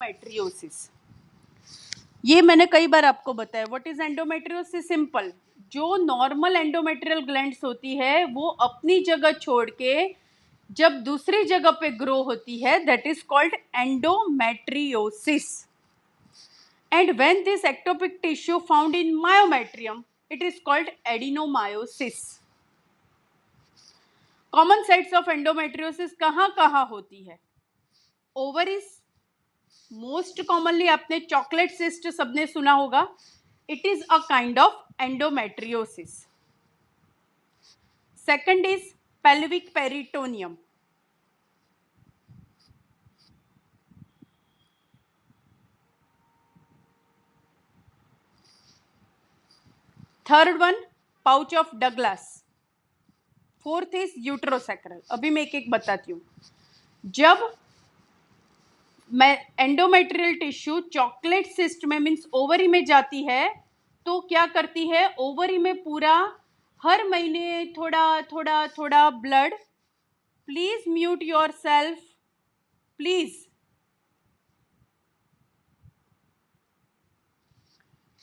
Endometriosis. ये मैंने कई बार आपको बताया। What is endometriosis? सिंपल, जो नॉर्मल एंडोमेट्रियल ग्लैंड्स होती है वो अपनी जगह छोड़ के जब दूसरी जगह पे ग्रो होती है, that is called endometriosis. And when this ectopic tissue found in myometrium, it is called adenomyosis. Common sites of endometriosis कहाँ कहाँ होती है? ओवरीज, मोस्ट कॉमनली आपने चॉकलेट सिस्ट सबने सुना होगा, it is a kind of endometriosis. Second is pelvic peritoneum. Third one pouch of Douglas. Fourth is uterosacral. अभी मैं एक एक बताती हूँ। जब एंडोमेट्रियल टिश्यू चॉकलेट सिस्ट में मीन्स ओवरी में जाती है तो क्या करती है, ओवरी में पूरा हर महीने थोड़ा थोड़ा थोड़ा blood, please mute your self, please,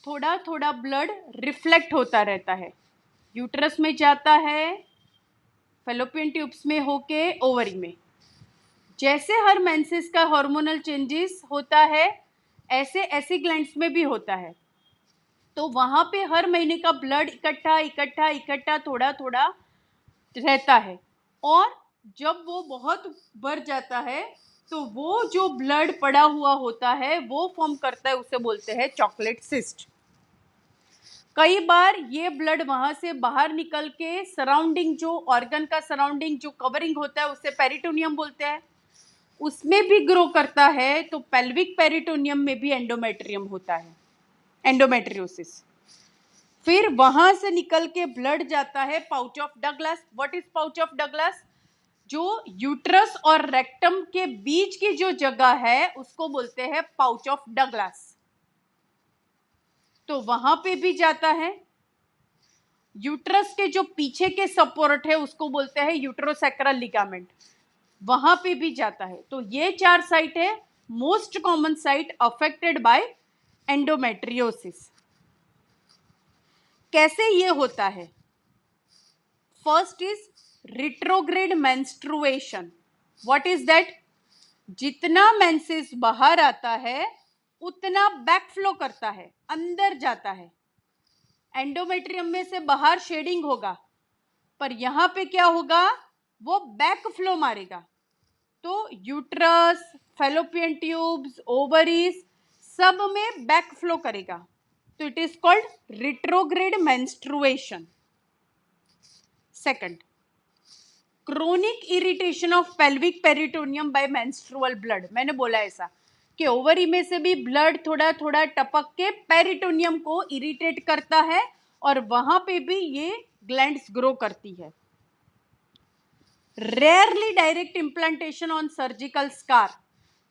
थोड़ा थोड़ा ब्लड रिफ्लेक्ट होता रहता है, यूट्रस में जाता है, फेलोपियन ट्यूब्स में होके ओवरी में। जैसे हर मेंसेस का हार्मोनल चेंजेस होता है ऐसे ऐसे ग्लैंड्स में भी होता है। तो वहां पे हर महीने का ब्लड इकट्ठा इकट्ठा इकट्ठा थोड़ा थोड़ा रहता है, और जब वो बहुत बढ़ जाता है तो वो जो ब्लड पड़ा हुआ होता है वो फॉर्म करता है, उसे बोलते हैं चॉकलेट सिस्ट। कई बार ये ब्लड वहां से बाहर निकल के सराउंडिंग, जो ऑर्गन का सराउंडिंग जो कवरिंग होता है उसे पेरिटोनियम बोलते हैं, उसमें भी ग्रो करता है। तो पेल्विक पेरिटोनियम में भी एंडोमेट्रियम होता है, एंडोमेट्रियोसिस। फिर वहां से निकल के ब्लड जाता है pouch of Douglas. What is pouch of Douglas? जो यूट्रस और रेक्टम के बीच की जो जगह है उसको बोलते हैं पाउच ऑफ डगलास। तो वहां पे भी जाता है। यूट्रस के जो पीछे के सपोर्ट है उसको बोलते हैं यूट्रोसैक्रल लिगामेंट, वहां पे भी जाता है। तो ये 4 साइट है most common site affected by endometriosis. कैसे ये होता है? First is retrograde menstruation. What is that? जितना मेंसेस बाहर आता है उतना बैकफ्लो करता है, अंदर जाता है। एंडोमेट्रियम में से बाहर शेडिंग होगा, पर यहां पे क्या होगा, वो बैक फ्लो मारेगा। तो यूट्रस, फेलोपियन ट्यूब्स, ओवरीज सब में बैक फ्लो करेगा। तो it is called retrograde menstruation. Second, chronic irritation of pelvic peritoneum by menstrual blood. मैंने बोला ऐसा कि ओवरी में से भी ब्लड थोड़ा थोड़ा टपक के पेरिटोनियम को इरिटेट करता है और वहां पे भी ये ग्लैंड्स ग्रो करती है। Rarely direct implantation on surgical scar.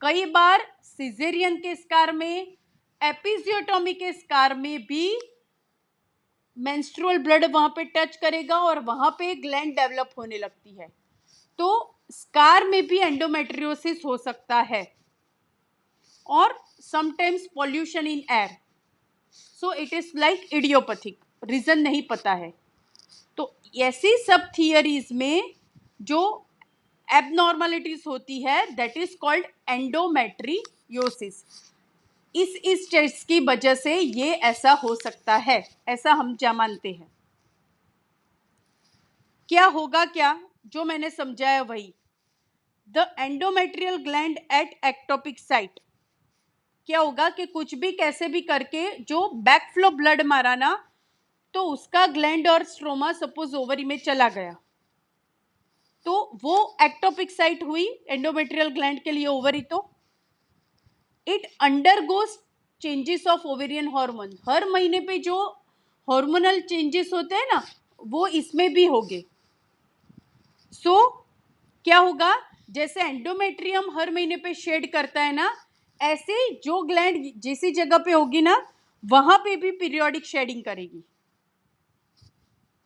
कई बार सिजेरियन के स्कार में, एपिजियोटोमी के स्कार में भी मेंस्ट्रुअल ब्लड वहां पे टच करेगा और वहां पे ग्लैंड डेवलप होने लगती है। तो स्कार में भी एंडोमेट्रियोसिस हो सकता है। और sometimes pollution in air, so it is like idiopathic, reason नहीं पता है। तो ऐसी सब थियरीज में जो एबनॉर्मलिटीज होती है दैट इज कॉल्ड एंडोमेट्रियोसिस। इस टेस्ट की वजह से ये ऐसा हो सकता है, ऐसा हम क्या मानते हैं। क्या होगा, क्या जो मैंने समझाया वही। The endometrial gland at ectopic site, क्या होगा कि कुछ भी कैसे भी करके जो बैकफ्लो ब्लड मारा ना, तो उसका ग्लैंड और स्ट्रोमा सपोज ओवरी में चला गया, तो वो एक्टोपिक साइट हुई एंडोमेट्रियल ग्लैंड के लिए ओवरी। तो it undergoes changes of ovarian hormone. हर महीने पे जो हार्मोनल चेंजेस होते हैं ना वो इसमें भी होंगे। सो क्या होगा, जैसे एंडोमेट्रियम हर महीने पे शेड करता है ना, ऐसे जो ग्लैंड जिस जगह पे होगी ना वहां पे भी पीरियोडिक शेडिंग करेगी।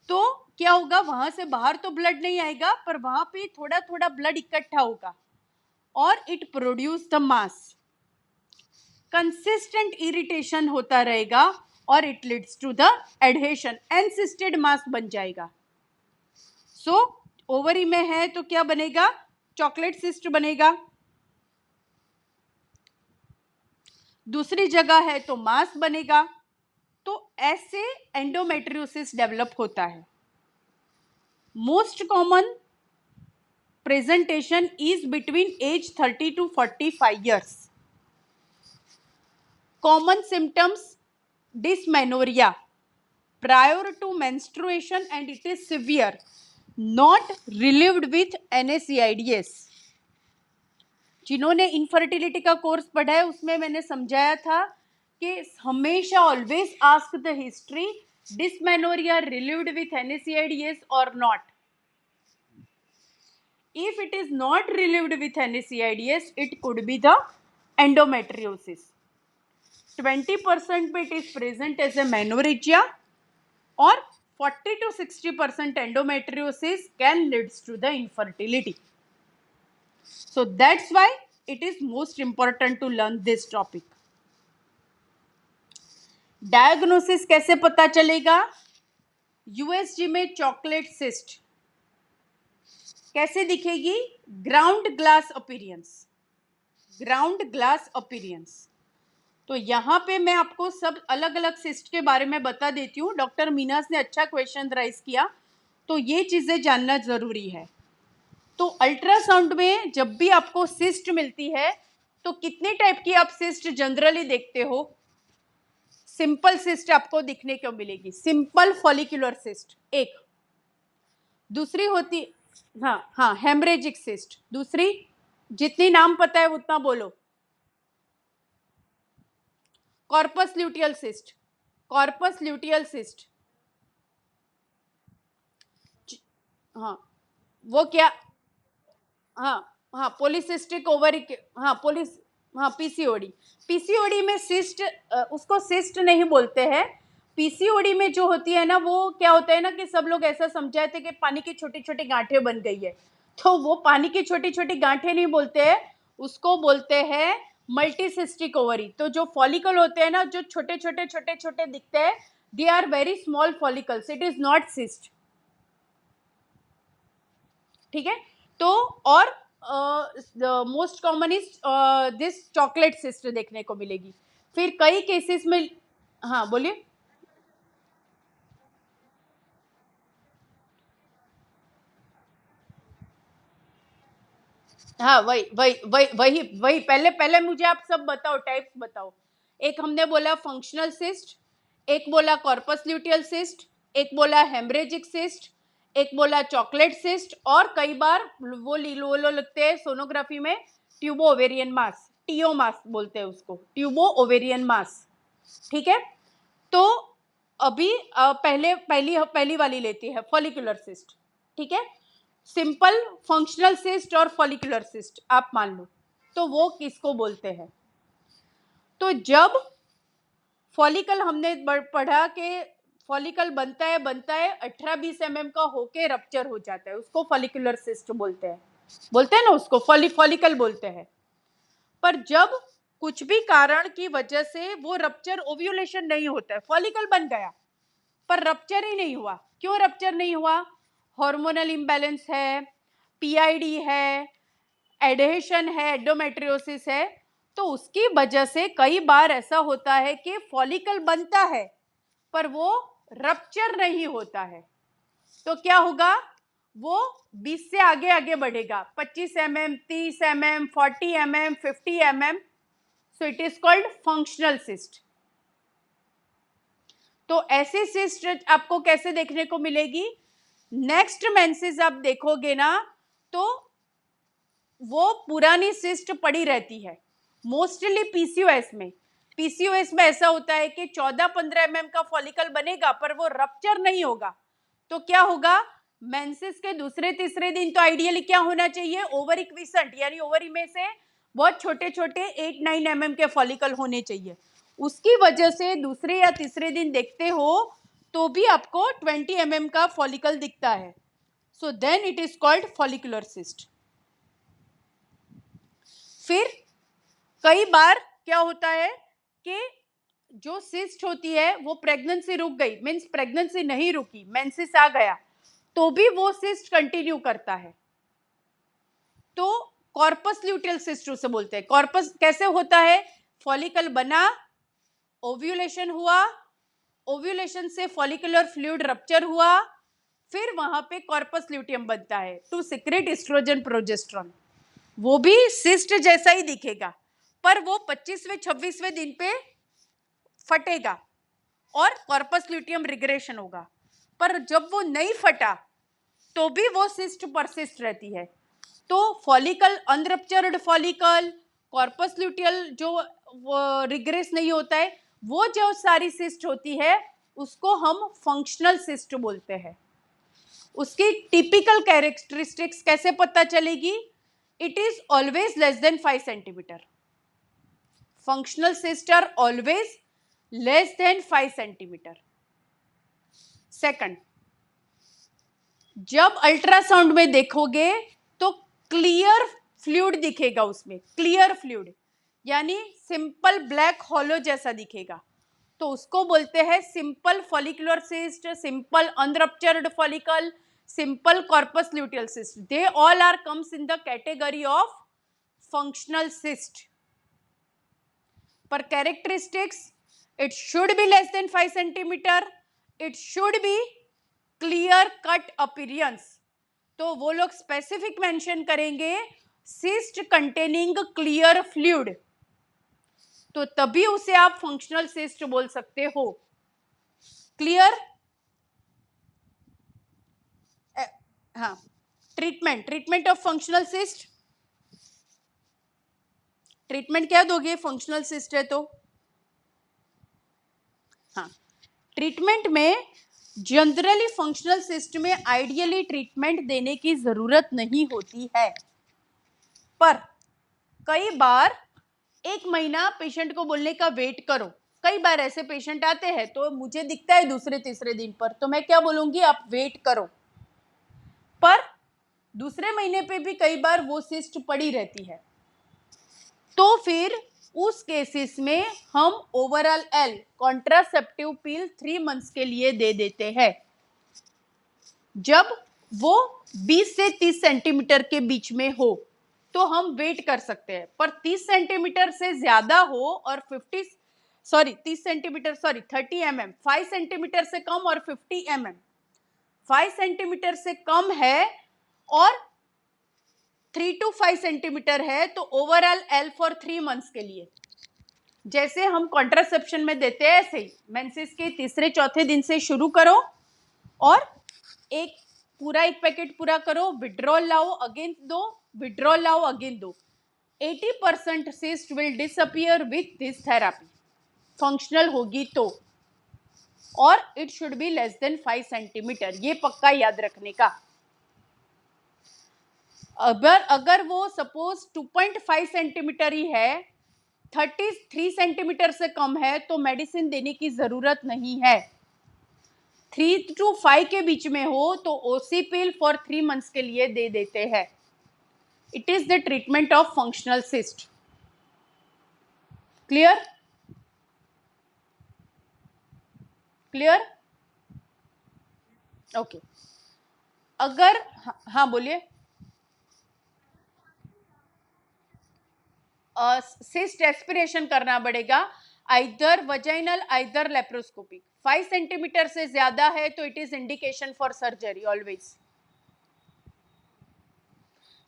तो क्या होगा, वहां से बाहर तो ब्लड नहीं आएगा पर वहां पे थोड़ा थोड़ा ब्लड इकट्ठा होगा और it produce the mass. Consistent irritation होता रहेगा और it leads to the adhesion, encysted mass बन जाएगा. सो ओवरी में है तो क्या बनेगा? चॉकलेट सिस्ट बनेगा. दूसरी जगह है तो मास बनेगा. तो ऐसे एंडोमेट्रियोसिस डेवलप होता है. Most common presentation is between age 30 to 45 years. Common symptoms: dysmenorrhea prior to menstruation and it is severe, not relieved with NSAIDs. जिन्होंने इनफर्टिलिटी का कोर्स पढ़ा है उसमें मैंने समझाया था कि हमेशा always ask the history, dysmenorrhea relieved with NSAIDs or not. If it is not relieved with NSAIDs, it could be the endometriosis. 20% पे it is present as a menorrhagia और 40 to 60% endometriosis can leads to the infertility. So that's why it is most important to learn this topic. Diagnosis कैसे पता चलेगा? USG में chocolate cyst कैसे दिखेगी? Ground glass appearance, ground glass appearance. तो यहाँ पे मैं आपको सब अलग अलग सिस्ट के बारे में बता देती हूँ. डॉक्टर मीनास ने अच्छा क्वेश्चन राइज किया, तो ये चीज़ें जानना ज़रूरी है. तो अल्ट्रासाउंड में जब भी आपको सिस्ट मिलती है तो कितने टाइप की आप सिस्ट जनरली देखते हो? सिंपल सिस्ट आपको दिखने को मिलेगी, सिंपल फॉलिकुलर सिस्ट एक. दूसरी होती, हाँ हेमरेजिक सिस्ट. दूसरी, जितनी नाम पता है उतना बोलो. Corpus luteal cyst, corpus luteal cyst. हाँ वो क्या? हाँ पॉलीसिस्टिक ओवरी, हाँ पीसीओडी. पीसीओडी में सिस्ट, उसको सिस्ट नहीं बोलते हैं. पीसीओडी में जो होती है ना, वो क्या होता है ना कि सब लोग ऐसा समझाए थे कि पानी की छोटी छोटी गांठें बन गई है. तो वो पानी की छोटी छोटी गांठें नहीं बोलते हैं, उसको बोलते हैं मल्टीसिस्टिक ओवरी. तो जो फॉलिकल होते हैं ना, जो छोटे छोटे छोटे छोटे दिखते हैं, they are very small follicles, it is not cyst. ठीक है. तो और most common is this chocolate cyst देखने को मिलेगी. फिर कई केसेस में, हाँ बोलिए. हाँ वही वही वही वही वही पहले पहले मुझे आप सब बताओ, टाइप्स बताओ. एक हमने बोला फंक्शनल सिस्ट, एक बोला कॉर्पस ल्यूटियल सिस्ट, एक बोला हेमरेजिक सिस्ट, एक बोला चॉकलेट सिस्ट, और कई बार वो लो लगते हैं सोनोग्राफी में ट्यूबो ओवेरियन मास, टीओ मास बोलते हैं उसको, ट्यूबो ओवेरियन मास. ठीक है. तो अभी पहली वाली लेती है फॉलिकुलर सिस्ट. ठीक है. सिंपल फंक्शनल सिस्ट और फॉलिकुलर सिस्ट आप मान लो. तो वो किसको बोलते हैं? तो जब फॉलिकल हमने पढ़ा कि फॉलिकल बनता है 18-20 mm का होके रप्चर हो जाता है, उसको फॉलिकुलर सिस्ट बोलते हैं ना, उसको फॉलिकल बोलते हैं. पर जब कुछ भी कारण की वजह से वो रप्चर, ओव्यूलेशन नहीं होता है, फॉलिकल बन गया पर रप्चर ही नहीं हुआ. क्यों रप्चर नहीं हुआ? हार्मोनल इम्बैलेंस है, पीआईडी है, एडहेशन है, एंडोमेट्रियोसिस है. तो उसकी वजह से कई बार ऐसा होता है कि फॉलिकल बनता है पर वो रप्चर नहीं होता है. तो क्या होगा? वो 20 से आगे आगे बढ़ेगा, 25 mm, 30 mm, 40 mm, 50 mm. So it is called functional cyst. तो ऐसी सिस्ट आपको कैसे देखने को मिलेगी? नेक्स्ट मेंसेस आप देखोगे ना, तो वो पुरानी सिस्ट पड़ी रहती है. मोस्टली पीसीओएस में ऐसा होता है कि 14-15 mm का फॉलिकल बनेगा पर वो रप्चर नहीं होगा. तो क्या होगा? मेंसेस के दूसरे तीसरे दिन तो आइडियली क्या होना चाहिए? ओवरी क्विसेंट, यानी ओवरी में से बहुत छोटे छोटे 8-9 mm के फॉलिकल होने चाहिए. उसकी वजह से दूसरे या तीसरे दिन देखते हो तो भी आपको 20 mm का फॉलिकल दिखता है. So then it is called follicular cyst. फिर कई बार क्या होता है कि जो सिस्ट होती है वो प्रेगनेंसी रुक गई, मीन्स प्रेगनेंसी नहीं रुकी, मेंसेस आ गया, तो भी वो सिस्ट कंटिन्यू करता है, तो कॉर्पस ल्यूटियल सिस्ट उसे बोलते हैं। कॉर्पस कैसे होता है? फॉलिकल बना, ओव्यूलेशन हुआ, ओव्यूलेशन से फॉलिकुलर फ्लूइड रप्चर हुआ, फिर वहां पे कॉर्पस ल्यूटियम बनता है टू सिक्रेट एस्ट्रोजन प्रोजेस्टेरोन। वो भी सिस्ट जैसा ही दिखेगा, पर वो 25वें 26वें दिन पे फटेगा और कॉर्पस ल्यूटियम रिग्रेशन होगा। पर जब वो नहीं फटा तो भी वो सिस्ट परसिस्ट रहती है। तो फॉलिकल, अनरप्चर्ड फॉलिकल, कॉर्पस ल्यूटियल जो रिग्रेस नहीं होता है, वो जो सारी सिस्ट होती है उसको हम फंक्शनल सिस्ट बोलते हैं। उसकी टिपिकल कैरेक्टरिस्टिक्स कैसे पता चलेगी? It is always less than 5 centimetre. Functional cyst are always less than 5 centimetre. Second, जब अल्ट्रासाउंड में देखोगे तो क्लियर फ्लूइड दिखेगा उसमें, क्लियर फ्लूइड यानी सिंपल ब्लैक हॉलो जैसा दिखेगा, तो उसको बोलते हैं simple follicular cyst, simple unruptured follicle, simple corpus luteal cyst. They all are comes in the category of functional cyst. पर characteristics, it should be less than 5 centimeter, it should be clear cut appearance। तो वो लोग specific mention करेंगे cyst containing clear fluid, तो तभी उसे आप functional cyst बोल सकते हो। क्लियर? हाँ, treatment of functional cyst, treatment क्या दोगे? फंक्शनल सिस्ट है तो हाँ, ट्रीटमेंट में जनरली फंक्शनल सिस्ट में आइडियली ट्रीटमेंट देने की जरूरत नहीं होती है, पर कई बार 1 महीना पेशेंट को बोलने का वेट करो। कई बार ऐसे पेशेंट आते हैं तो मुझे दिखता है दूसरे तीसरे दिन पर, तो मैं क्या बोलूंगी? आप वेट करो। पर दूसरे महीने पे भी कई बार वो सिस्ट पड़ी रहती है, तो फिर उस केसेस में हम ओवरऑल एल कॉन्ट्रासेप्टिव पिल 3 मंथ्स के लिए दे देते हैं। जब वो 20 से 30 सेंटीमीटर के बीच में हो तो हम वेट कर सकते हैं, पर 30 सेंटीमीटर से ज्यादा हो और 30 सेंटीमीटर 30 mm, 5 सेंटीमीटर से कम और 50 mm, 5 सेंटीमीटर से कम है और 3 to 5 सेंटीमीटर है तो ओवरऑल एल फॉर 3 मंथ्स के लिए, जैसे हम कॉन्ट्रासेप्शन में देते हैं ऐसे ही मेंसेस के तीसरे चौथे दिन से शुरू करो और एक पैकेट पूरा करो, विड्रॉल लाओ अगेन दो, विड्रॉल लाओ अगेन दो। 80% cyst will disappear with this therapy, functional होगी तो, और it should be less than 5 centimetre, ये पक्का याद रखने का। अगर वो सपोज 2.5 सेंटीमीटर ही है, 33 सेंटीमीटर से कम है तो मेडिसिन देने की जरूरत नहीं है। 3 to 5 के बीच में हो तो ओसी पिल फॉर 3 मंथ्स के लिए दे देते हैं। It is the treatment of functional cyst. Clear? Clear? Okay. अगर हाँ बोलिए। सिस्ट एस्पिरेशन करना पड़ेगा, either vaginal either laparoscopic. 5 centimetre से ज्यादा है तो it is indication for surgery always.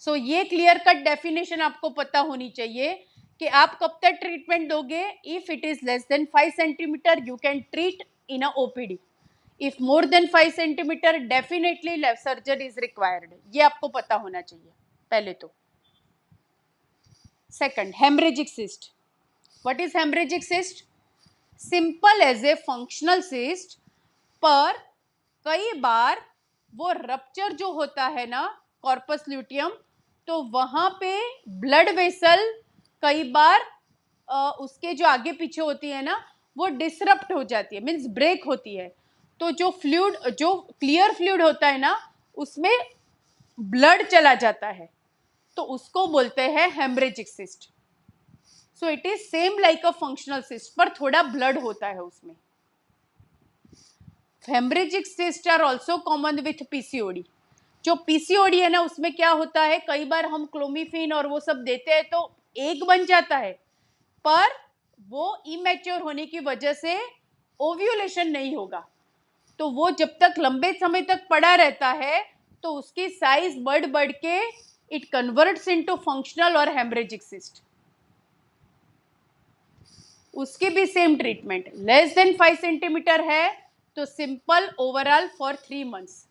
So ये क्लियर कट डेफिनेशन आपको पता होनी चाहिए कि आप कब तक ट्रीटमेंट दोगे। If it is less than 5 centimetre you can treat in a OPD, if more than 5 centimetre definitely surgery is required. ये आपको पता होना चाहिए पहले तो। Second, hemorrhagic cyst. What is hemorrhagic cyst? Simple as a functional cyst, पर कई बार वो रप्चर जो होता है ना कॉर्पस ल्यूटियम, तो वहां पे ब्लड वेसल कई बार उसके जो आगे पीछे होती है ना वो डिसरप्ट हो जाती है, मीन्स ब्रेक होती है, तो जो फ्लूइड, जो क्लियर फ्लूइड होता है ना उसमें ब्लड चला जाता है, तो उसको बोलते हैं hemorrhagic cyst. So it is same like a functional cyst, पर थोड़ा ब्लड होता है उसमें. Hemorrhagic cyst are also common with PCOD. जो पीसीओडी है ना, उसमें क्या होता है, कई बार हम क्लोमिफिन और वो सब देते हैं तो एग बन जाता है, पर वो इमेच्योर होने की वजह से ओव्यूलेशन नहीं होगा. तो वो जब तक लंबे समय तक पड़ा रहता है तो उसकी साइज बढ़ बढ़ के इट कन्वर्ट्स इनटू फंक्शनल और हेमरेजिक सिस्ट. उसकी भी same treatment. Less than 5 centimetre है तो simple overall for 3 months.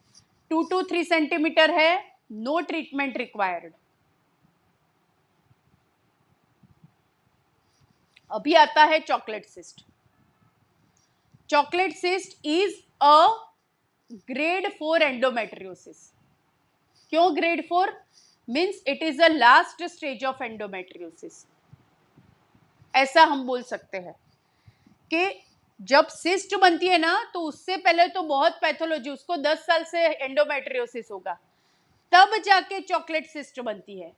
2 to 3 centimetre है, नो ट्रीटमेंट रिक्वायर्ड. अभी आता है chocolate cyst. Chocolate cyst is a grade 4 endometriosis. क्यों grade 4? Means it is the last stage of endometriosis. ऐसा हम बोल सकते हैं कि जब सिस्ट बनती है ना, तो उससे पहले तो बहुत पैथोलॉजी, उसको 10 साल से एंडोमेट्रियोसिस होगा, तब जाके चॉकलेट सिस्ट बनती है.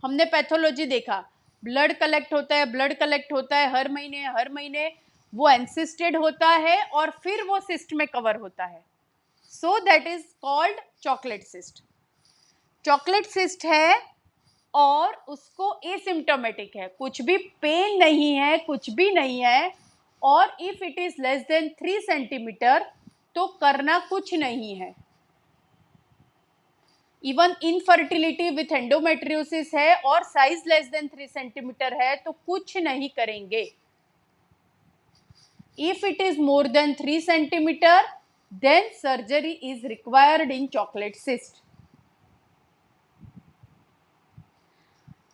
हमने पैथोलॉजी देखा, ब्लड कलेक्ट होता है हर महीने वो एंसिस्टेड होता है और फिर वो सिस्ट में कवर होता है. So that is called chocolate cyst. Chocolate cyst है और उसको एसिम्प्टोमेटिक है, कुछ भी पेन नहीं है, कुछ भी नहीं है, और if it is less than 3 centimetre तो करना कुछ नहीं है. इवन इनफर्टिलिटी विथ एंडोमेट्रियोसिस है और साइज लेस देन 3 सेंटीमीटर है तो कुछ नहीं करेंगे. If it is more than 3 centimetre then surgery is required in chocolate cyst.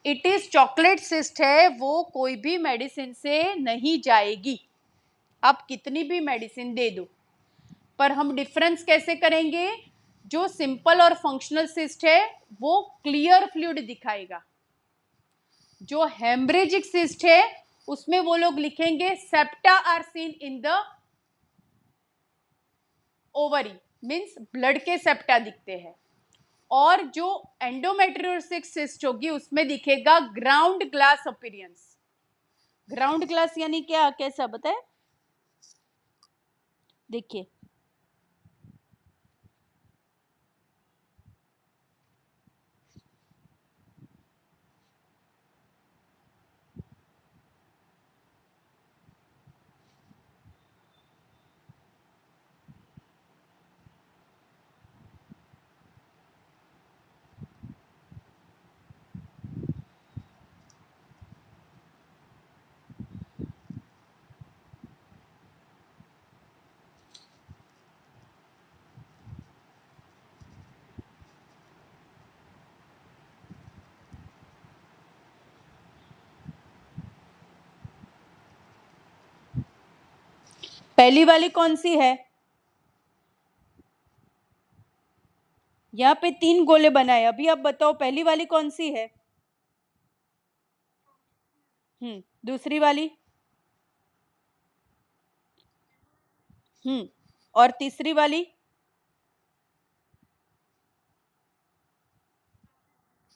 It is chocolate cyst है, वो कोई भी मेडिसिन से नहीं जाएगी, आप कितनी भी मेडिसिन दे दो. पर हम डिफरेंस कैसे करेंगे? जो सिंपल और फंक्शनल सिस्ट है वो क्लियर फ्लूइड दिखाएगा. जो हेमरेजिक सिस्ट है उसमें वो लोग लिखेंगे septa are seen in the ovary, means blood के सेप्टा दिखते हैं. और जो एंडोमेट्रियोसिस सिस्ट होगी उसमें दिखेगा ground glass appearance. Ground glass यानी क्या, कैसा बताए? देखिए, पहली वाली कौन सी है? यहाँ पे 3 गोले बनाए, अभी आप बताओ पहली वाली कौन सी है? दूसरी वाली? और तीसरी वाली?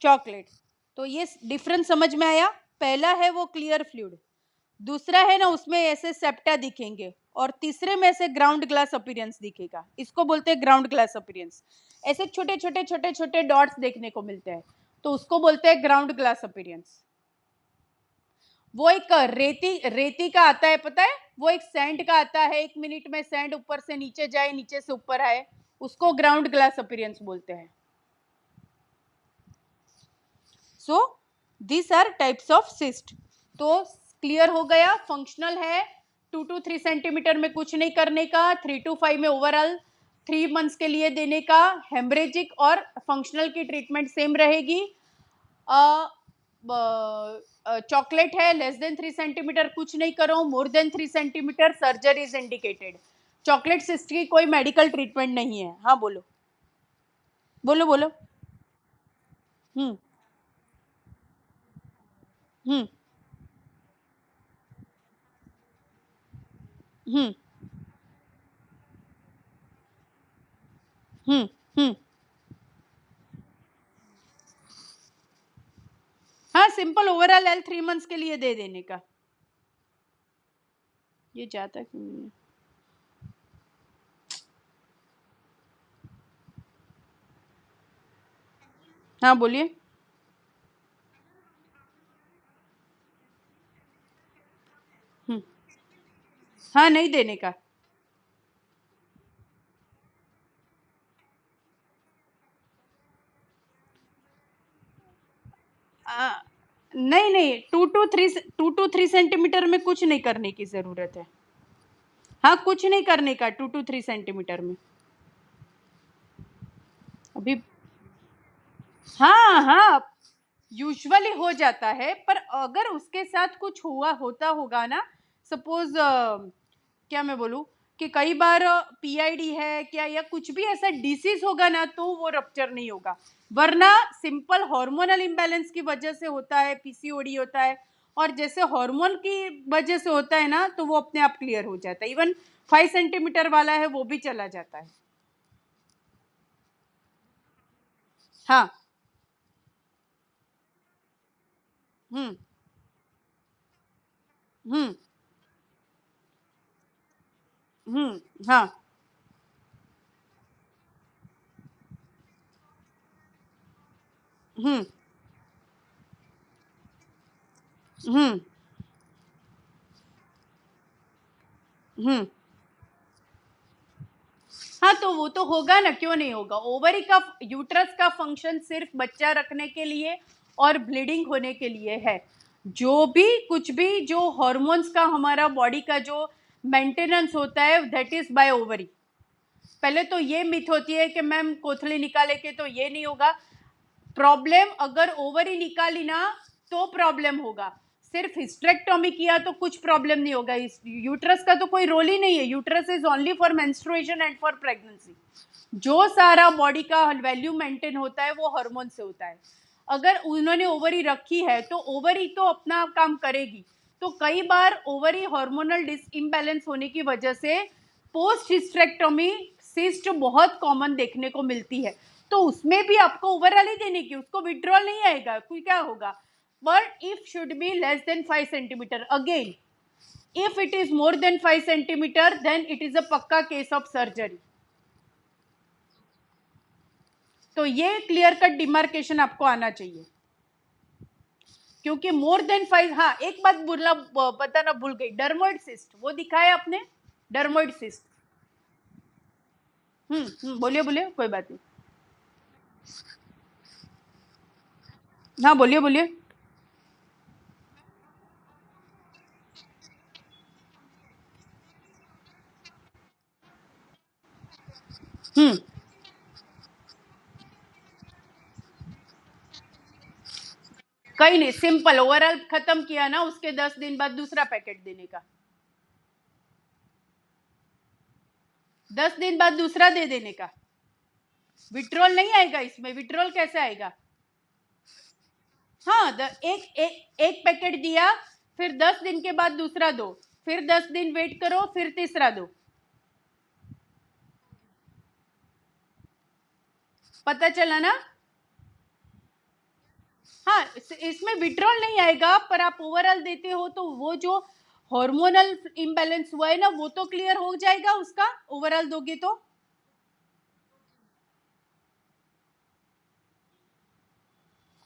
चॉकलेट. तो ये डिफरेंस समझ में आया? पहला है वो क्लियर फ्लूइड, दूसरा है ना उसमें ऐसे सेप्टा दिखेंगे, और तीसरे में ऐसे ग्राउंड ग्लास अपीयरेंस दिखेगा. इसको बोलते हैं ग्राउंड ग्लास अपीयरेंस. ऐसे छोटे छोटे डॉट्स देखने को मिलते हैं तो उसको बोलते हैं ग्राउंड ग्लास अपीयरेंस. वो एक रेती का आता है, पता है, वो एक सैंड का आता है, 1 मिनट में सैंड ऊपर से नीचे जाए, नीचे से ऊपर आए, उसको ग्राउंड ग्लास अपीयरेंस बोलते हैं. So this are types of cyst. तो क्लियर हो गया, फंक्शनल है 2 to 3 सेंटीमीटर में कुछ नहीं करने का, 3 to 5 में ओवरऑल 3 मंथ्स के लिए देने का. हेमरेजिक और फंक्शनल की ट्रीटमेंट सेम रहेगी. चॉकलेट है, लेस देन 3 सेंटीमीटर कुछ नहीं करो, मोर than 3 centimetre surgery is indicated. Chocolate cyst की कोई मेडिकल ट्रीटमेंट नहीं है. हाँ बोलो बोलो बोलो. हम्म हम्म हम्म हम्म हम्म हाँ, simple overall L 3 months months के लिए दे देने का। ये जाता क्यों नहीं है? हाँ बोलिए। हम्म, हाँ नहीं देने का। आ, नहीं नहीं, 2 to 3 में कुछ नहीं करने की जरूरत है। हाँ कुछ नहीं करने का 2 to 3 सेंटीमीटर में अभी। हाँ हाँ, यूजुअली हो जाता है, पर अगर उसके साथ कुछ हुआ होता होगा ना, सपोज क्या मैं बोलूँ कि कई बार पीआईडी है क्या या कुछ भी ऐसा डिसीज होगा ना, तो वो रप्चर नहीं होगा। वरना सिंपल हार्मोनल इम्बैलेंस की वजह से होता है, पीसीओडी होता है, और जैसे हार्मोन की वजह से होता है ना, तो वो अपने आप क्लियर हो जाता है। इवन 5 सेंटीमीटर वाला है वो भी चला जाता है। हाँ। हम्म। हम्म। हम्म। हाँ। हम्म। हम्म। हम्म। हाँ तो वो तो होगा ना, क्यों नहीं होगा। ओवरी का, यूट्रस का फंक्शन सिर्फ बच्चा रखने के लिए और ब्लीडिंग होने के लिए है। जो भी कुछ भी जो हॉर्मोन्स का हमारा बॉडी का जो मेंटेनेंस होता है, दैट इज बाय ओवरी। पहले तो ये मिथ होती है कि मैम कोथली निकाले के तो ये नहीं होगा। प्रॉब्लम अगर ओवरी निकाली ना तो प्रॉब्लम होगा। सिर्फ हिस्टेरेक्टोमी किया तो कुछ प्रॉब्लम नहीं होगा। इस यूट्रस का तो कोई रोल ही नहीं है। Uterus is only for menstruation and for pregnancy. जो सारा बॉडी का वैल्यू मेंटेन होता है वो हार्मोन से होता है। अगर उन्होंने ओवरी रखी है तो ओवरी तो अपना काम करेगी। तो कई बार ओवरी हार्मोनल डिस इम्बैलेंस होने की वजह से पोस्ट हिस्टेरेक्टोमी सिस्ट बहुत कॉमन देखने को मिलती है। तो उसमें भी आपको ओवरऑल ही देने की, उसको विड्रॉल नहीं आएगा, कोई क्या होगा। But if should be less than 5 centimetre. Again, if it is more than 5 centimetre then it is a पक्का केस ऑफ सर्जरी। तो ये क्लियर कट डिमार्केशन आपको आना चाहिए। क्योंकि मोर देन 5, हाँ एक बात बोलना बताना भूल गई, डर्मोइड सिस्ट वो दिखाया आपने, डर्मोइड सिस्ट। बोलिए बोलिए, कोई बात नहीं। हाँ बोलिए बोलिए। हम्म। कहीं नहीं, सिंपल ओवरऑल खत्म किया ना, उसके 10 दिन बाद दूसरा पैकेट देने का। 10 दिन बाद दूसरा दे देने का। विड्रॉल नहीं आएगा इसमें। विड्रॉल कैसे आएगा। हाँ, एक पैकेट दिया, फिर 10 दिन के बाद दूसरा दो, फिर 10 दिन वेट करो, फिर तीसरा दो। पता चला ना। हाँ, इसमें विड्रॉल नहीं आएगा, पर आप ओवरऑल देते हो तो वो जो हार्मोनल इम्बैलेंस हुआ है ना, वो तो क्लियर हो जाएगा उसका, ओवरऑल दोगे तो।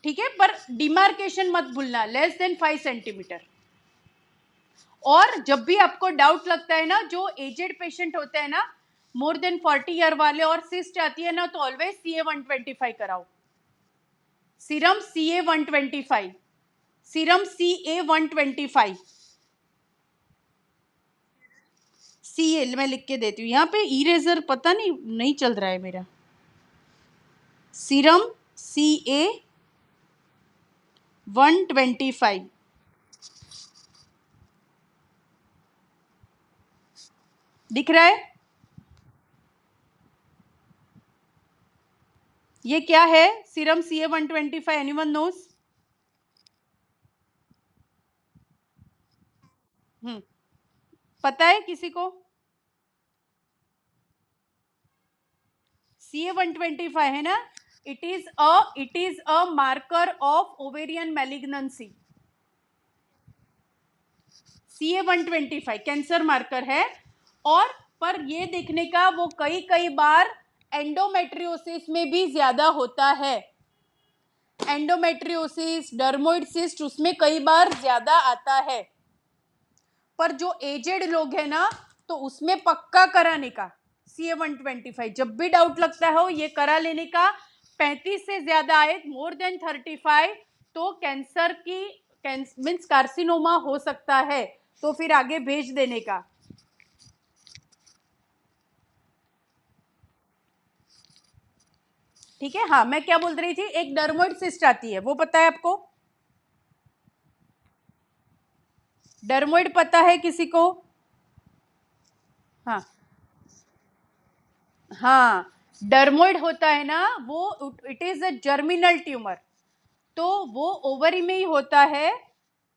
ठीक है, पर डिमार्केशन मत भूलना, लेस देन 5 सेंटीमीटर। और जब भी आपको डाउट लगता है ना, जो एजेड पेशेंट होते हैं ना, मोर देन 40 ईयर वाले, और सिस्ट आती है ना, तो ऑलवेज CA 125 कराओ। Serum CA 125। Serum CA 125। CA मैं लिख के देती हूँ यहाँ पे, इरेजर पता नहीं नहीं चल रहा है मेरा। Serum CA 125। दिख रहा है। ये क्या है सीरम CA 125, एनीवन नोस। पता है किसी को। CA 125 है ना, it is a marker of ovarian malignancy. CA-125 cancer marker है। और पर ये देखने का वो कई बार एंडोमेट्रियोसिस में भी ज्यादा होता है। एंडोमेट्रियोसिस, डर्मोइड सिस्ट उसमें कई बार ज्यादा आता है। पर जो एजेड लोग हैं ना, तो उसमें पक्का कराने का CA-125, जब भी डाउट लगता हो ये करा लेने का। 35 से ज्यादा आए, मोर देन 35, तो कैंसर की मीन्स कार्सिनोमा हो सकता है, तो फिर आगे भेज देने का। ठीक है। हाँ, मैं क्या बोल रही थी, एक डर्मोइड सिस्ट आती है, वो पता है आपको? डर्मोइड पता है किसी को? हाँ हाँ, डर्मोइड होता है ना, वो it is a germinal tumour. तो वो ओवरी में ही होता है।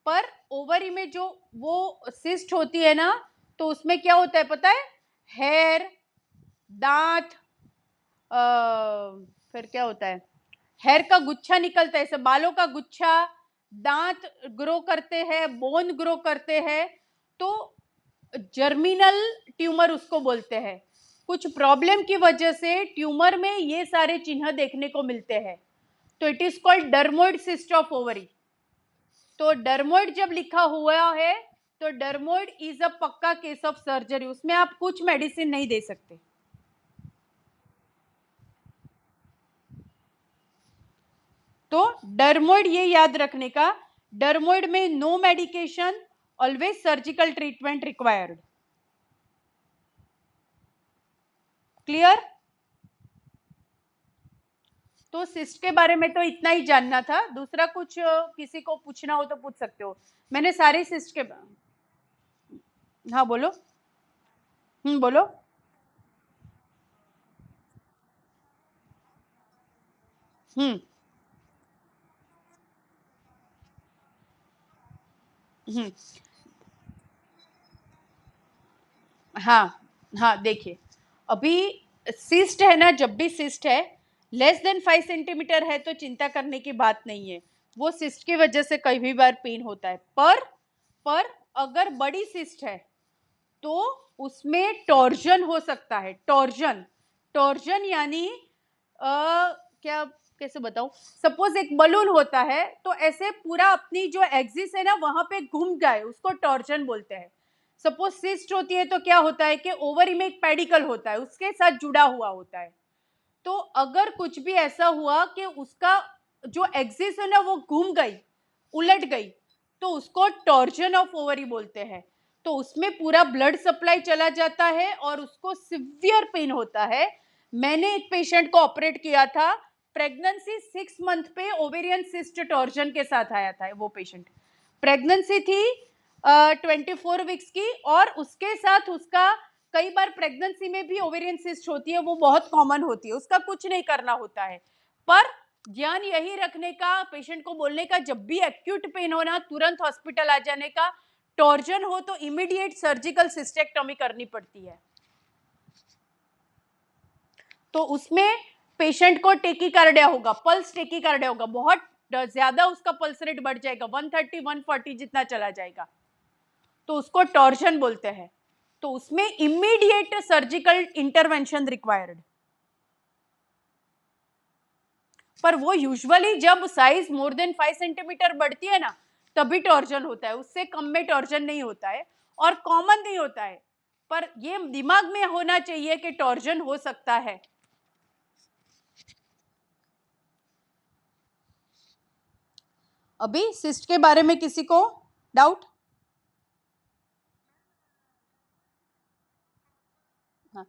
पर ओवरी में जो वो सिस्ट होती है ना, तो उसमें क्या होता है पता है? हेयर, दांत, फिर क्या होता है, हेयर का गुच्छा निकलता है, ऐसे बालों का गुच्छा, दांत ग्रो करते हैं, बोन ग्रो करते हैं। तो जर्मिनल ट्यूमर उसको बोलते हैं। कुछ प्रॉब्लम की वजह से ट्यूमर में ये सारे चिन्ह देखने को मिलते हैं, तो it is called dermoid cyst of ovary. तो डर्मोइड जब लिखा हुआ है, तो डर्मोइड इज अ पक्का केस ऑफ सर्जरी, उसमें आप कुछ मेडिसिन नहीं दे सकते। तो डर्मोइड ये याद रखने का, डर्मोइड में no medication, always surgical treatment required. Clear? तो सिस्ट के बारे में तो इतना ही जानना था। दूसरा कुछ किसी को पूछना हो तो पूछ सकते हो। मैंने सारे सिस्ट के, हाँ बोलो। बोलो। हम्म हम्म हाँ हाँ, देखिए, अभी सिस्ट है ना, जब भी सिस्ट है लेस देन 5 सेंटीमीटर है तो चिंता करने की बात नहीं है, वो सिस्ट की वजह से कई बार पेन होता है। पर अगर बड़ी सिस्ट है तो उसमें टॉर्जन हो सकता है। टॉर्जन, टॉर्जन यानी क्या, कैसे बताऊं, सपोज एक बलून होता है, तो ऐसे पूरा अपनी जो एक्सिस है ना वहां पे घूम जाए, उसको टॉर्जन बोलते हैं। सपोज सिस्ट होती है तो क्या होता है कि ओवरी में एक पेडिकल होता है, उसके साथ जुड़ा हुआ होता है। तो अगर कुछ भी ऐसा हुआ कि उसका जो एक्सिस है ना वो घूम गई, उलट गई, तो उसको टॉर्जन ऑफ ओवरी बोलते हैं। तो उसमें पूरा ब्लड सप्लाई चला जाता है और उसको सिवियर पेन होता है। मैंने एक पेशेंट को ऑपरेट किया था, प्रेगनेंसी 6 मंथ पे ओवेरियन सिस्ट टॉर्जन के साथ आया था वो पेशेंट। प्रेगनेंसी थी 24 वीक्स की, और उसके साथ उसका, कई बार प्रेगनेंसी में भी ओवेरियन सिस्ट होती है, वो बहुत कॉमन होती है, उसका कुछ नहीं करना होता है। पर ध्यान यही रखने का, पेशेंट को बोलने का, जब भी एक्यूट पेन हो ना तुरंत हॉस्पिटल आ जाने का। टॉर्जन हो तो इमीडिएट सर्जिकल सिस्टेक्टोमी करनी पड़ती है। तो उसमें पेशेंट को टेकीकार्डिया होगा, पल्स टेकीकार्डिया होगा, बहुत ज्यादा उसका पल्स रेट बढ़ जाएगा, 130 140 जितना चला जाएगा, तो उसको टॉर्जन बोलते हैं। तो उसमें इमीडिएट सर्जिकल इंटरवेंशन रिक्वायर्ड। पर वो यूजुअली जब साइज मोर देन 5 सेंटीमीटर बढ़ती है ना, तभी टॉर्जन होता है, उससे कम में टॉर्जन नहीं होता है, और कॉमन नहीं होता है। पर ये दिमाग में होना चाहिए कि टॉर्जन हो सकता है। अभी सिस्ट के बारे में किसी को डाउट? हाँ,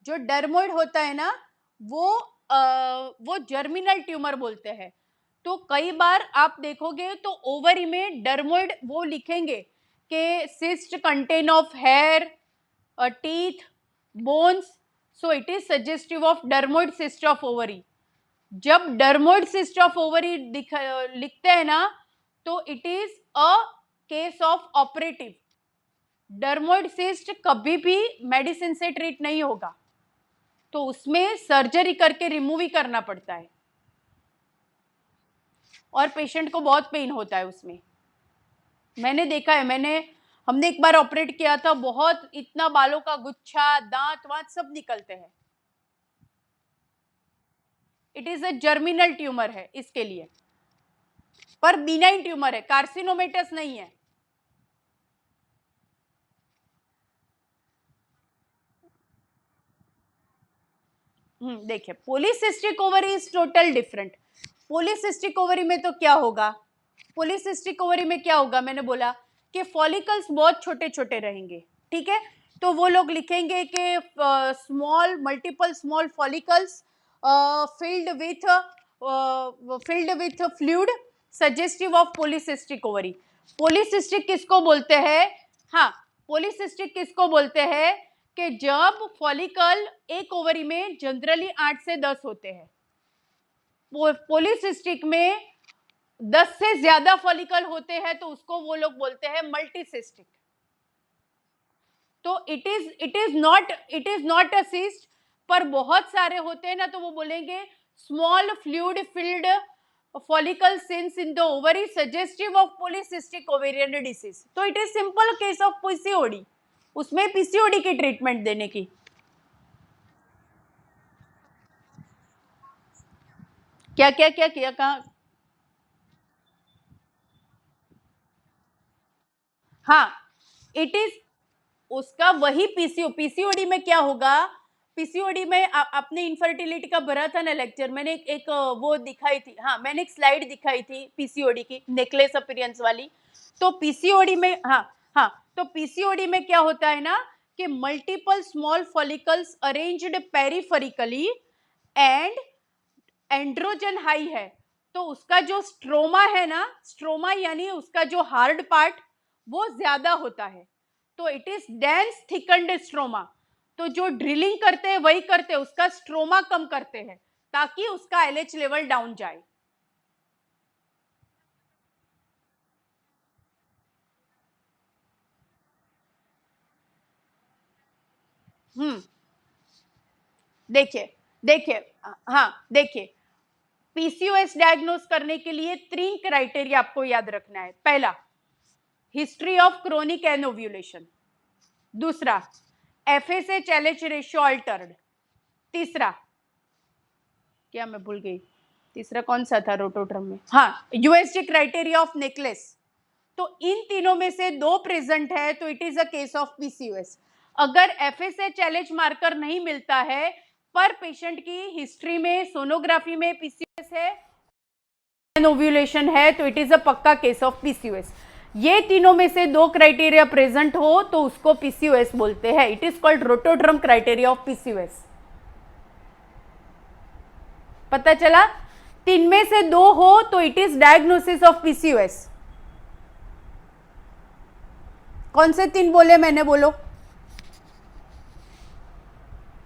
जो डर्मोइड होता है ना, वो वो जर्मिनल ट्यूमर बोलते हैं। तो कई बार आप देखोगे तो ओवरी में डर्मोइड वो लिखेंगे कि cyst contain of hair, teeth, bones, so it is suggestive of dermoid cyst of ovary. जब डर्मोइड सिस्ट ऑफ ओवरी लिखते हैं ना, तो it is a case of operative. Dermoid cyst कभी भी मेडिसिन से ट्रीट नहीं होगा, तो उसमें सर्जरी करके रिमूव ही करना पड़ता है, और पेशेंट को बहुत पेन होता है उसमें। मैंने देखा है, मैंने हमने एक बार ऑपरेट किया था, बहुत इतना बालों का गुच्छा, दांत वांत सब निकलते हैं। It is a germinal tumour है इसके लिए, पर बिनाइन ट्यूमर है, कार्सिनोमेटस नहीं है। देखिए, polycystic ovary is total different. Polycystic ovary में तो क्या होगा, पॉलीसिस्टिक ओवरी में क्या होगा, मैंने बोला कि फॉलिकल्स बहुत छोटे छोटे रहेंगे, ठीक है। तो वो लोग लिखेंगे कि small multiple small follicles filled with fluid suggestive of polycystic ovary. Polycystic किसको बोलते हैं, हाँ, पॉलीसिस्टिक किसको बोलते हैं कि जब फॉलिकल एक ओवरी में जनरली 8 से 10 होते हैं, पॉलीसिस्टिक में 10 से ज्यादा फॉलिकल होते हैं, तो उसको वो लोग बोलते हैं मल्टीसिस्टिक। तो it is not a cyst, पर बहुत सारे होते हैं ना, तो वो बोलेंगे small fluid filled follicle since in the ovary suggestive of polycystic ovarian disease. तो it is simple case of PCOD, उसमें पीसीओडी की ट्रीटमेंट देने की। क्या क्या क्या किया, कहा, हाँ, इट इज उसका वही पीसीओडी में क्या होगा, पीसीओडी में आपने इनफर्टिलिटी का भरा था ना लेक्चर, मैंने एक वो दिखाई थी, हाँ, मैंने एक स्लाइड दिखाई थी पीसीओडी की, नेकलेस अपीयरेंस वाली। तो पीसीओडी में, हाँ हाँ, तो पीसीओडी में क्या होता है ना कि multiple small follicles arranged peripherally and androgen high है। तो उसका जो स्ट्रोमा है ना, स्ट्रोमा यानी उसका जो हार्ड पार्ट वो ज्यादा होता है, तो इट इज डेंस थिकन्ड स्ट्रोमा। तो जो ड्रिलिंग करते हैं वही करते हैं, उसका स्ट्रोमा कम करते हैं ताकि उसका एलएच लेवल डाउन जाए। देखिए देखिए, हाँ देखिए, पीसीओएस डायग्नोस करने के लिए 3 क्राइटेरिया आपको याद रखना है। पहला, हिस्ट्री ऑफ क्रोनिक एनोव्यूलेशन। दूसरा, एफएसएच एलएच रेशियो अल्टर्ड। तीसरा, क्या मैं भूल गई, तीसरा कौन सा था रोटोड्रम में, हाँ, यूएसजी क्राइटेरिया ऑफ नेकलेस। तो इन तीनों में से 2 प्रेजेंट है, तो it is a case of PCOS. अगर एफएसएच एलएच मार्कर नहीं मिलता है, पर पेशेंट की हिस्ट्री में, सोनोग्राफी में पीसीओएस है, ओव्यूलेशन है, तो इट इज अ पक्का केस ऑफ पीसीओएस। ये तीनों में से 2 क्राइटेरिया प्रेजेंट हो तो उसको पीसीओएस बोलते हैं। It is called Rotterdam criteria of PCOS. पता चला, 3 में से 2 हो तो it is diagnosis of PCOS. कौन से 3 बोले मैंने, बोलो।